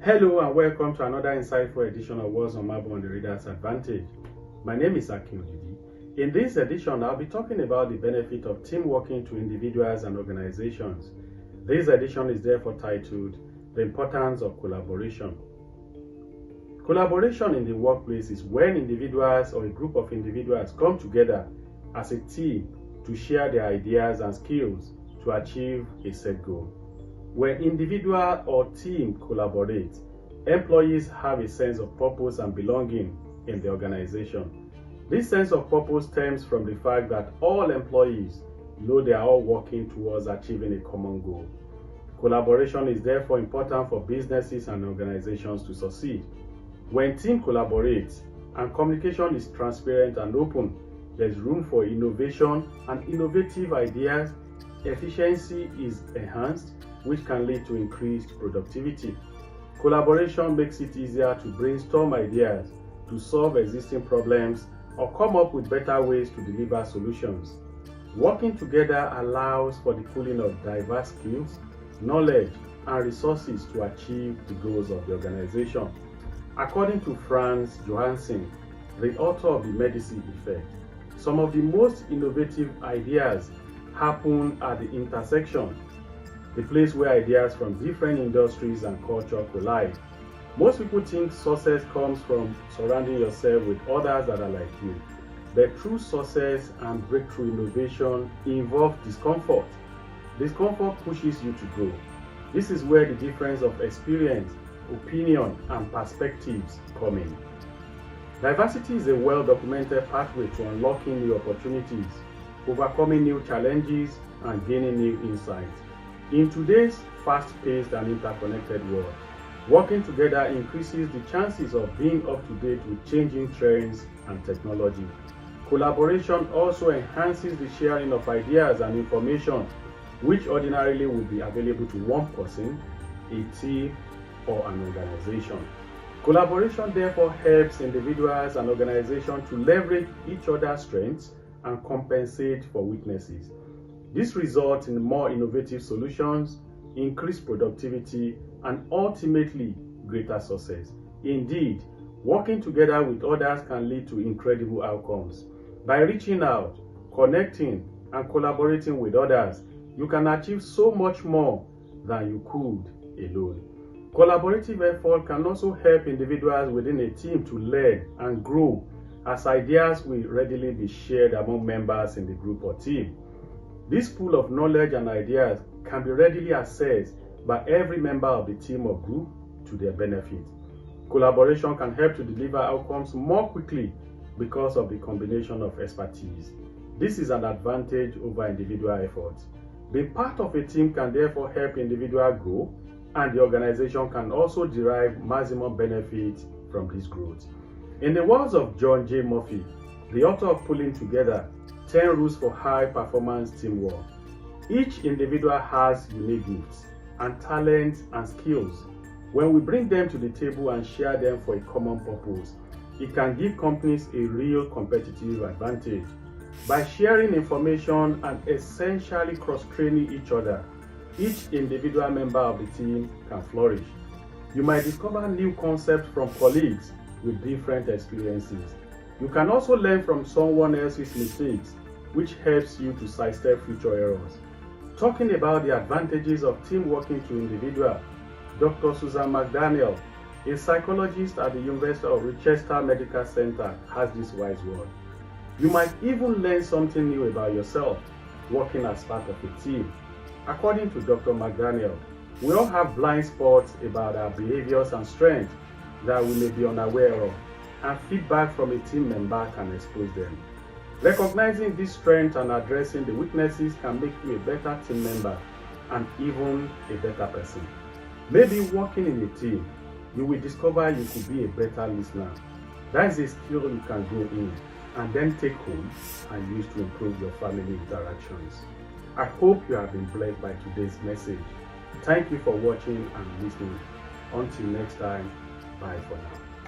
Hello and welcome to another insightful edition of Words on Marble on the Reader's Advantage. My name is Akin Odidi. In this edition, I'll be talking about the benefit of team working to individuals and organizations. This edition is therefore titled The Importance of Collaboration. Collaboration in the workplace is when individuals or a group of individuals come together as a team to share their ideas and skills to achieve a set goal. When individual or team collaborate, employees have a sense of purpose and belonging in the organization. This sense of purpose stems from the fact that all employees know they are all working towards achieving a common goal. Collaboration is therefore important for businesses and organizations to succeed. When team collaborates and communication is transparent and open, there's room for innovation and innovative ideas. Efficiency is enhanced, which can lead to increased productivity. Collaboration makes it easier to brainstorm ideas, to solve existing problems, or come up with better ways to deliver solutions. Working together allows for the pooling of diverse skills, knowledge, and resources to achieve the goals of the organization. According to Franz Johansson, the author of The Medici Effect, some of the most innovative ideas happen at the intersection, the place where ideas from different industries and culture collide. Most people think success comes from surrounding yourself with others that are like you. But true success and breakthrough innovation involve discomfort. Discomfort pushes you to grow. This is where the difference of experience, opinion, and perspectives come in. Diversity is a well-documented pathway to unlocking new opportunities, overcoming new challenges, and gaining new insights. In today's fast-paced and interconnected world, working together increases the chances of being up to date with changing trends and technology. Collaboration also enhances the sharing of ideas and information, which ordinarily would be available to one person, a team, or an organization. Collaboration therefore helps individuals and organizations to leverage each other's strengths and compensate for weaknesses. This results in more innovative solutions, increased productivity, and ultimately greater success. Indeed, working together with others can lead to incredible outcomes. By reaching out, connecting, and collaborating with others, you can achieve so much more than you could alone. Collaborative effort can also help individuals within a team to learn and grow, as ideas will readily be shared among members in the group or team. This pool of knowledge and ideas can be readily accessed by every member of the team or group to their benefit. Collaboration can help to deliver outcomes more quickly because of the combination of expertise. This is an advantage over individual efforts. Being part of a team can therefore help individuals grow, and the organization can also derive maximum benefit from this growth. In the words of John J. Murphy, the author of Pulling Together, 10 Rules for High-Performance Teamwork, each individual has unique gifts and talents and skills. When we bring them to the table and share them for a common purpose, it can give companies a real competitive advantage. By sharing information and essentially cross-training each other, each individual member of the team can flourish. You might discover new concepts from colleagues with different experiences. You can also learn from someone else's mistakes, which helps you to sidestep future errors. Talking about the advantages of team working to individual, Dr. Susan McDaniel, a psychologist at the University of Rochester Medical Center, has this wise word. You might even learn something new about yourself working as part of a team. According to Dr. McDaniel, we all have blind spots about our behaviors and strengths that we may be unaware of, and feedback from a team member can expose them. Recognizing these strengths and addressing the weaknesses can make you a better team member and even a better person. Maybe working in a team, you will discover you could be a better listener. That is a skill you can grow in and then take home and use to improve your family interactions. I hope you have been blessed by today's message. Thank you for watching and listening. Until next time, bye for now.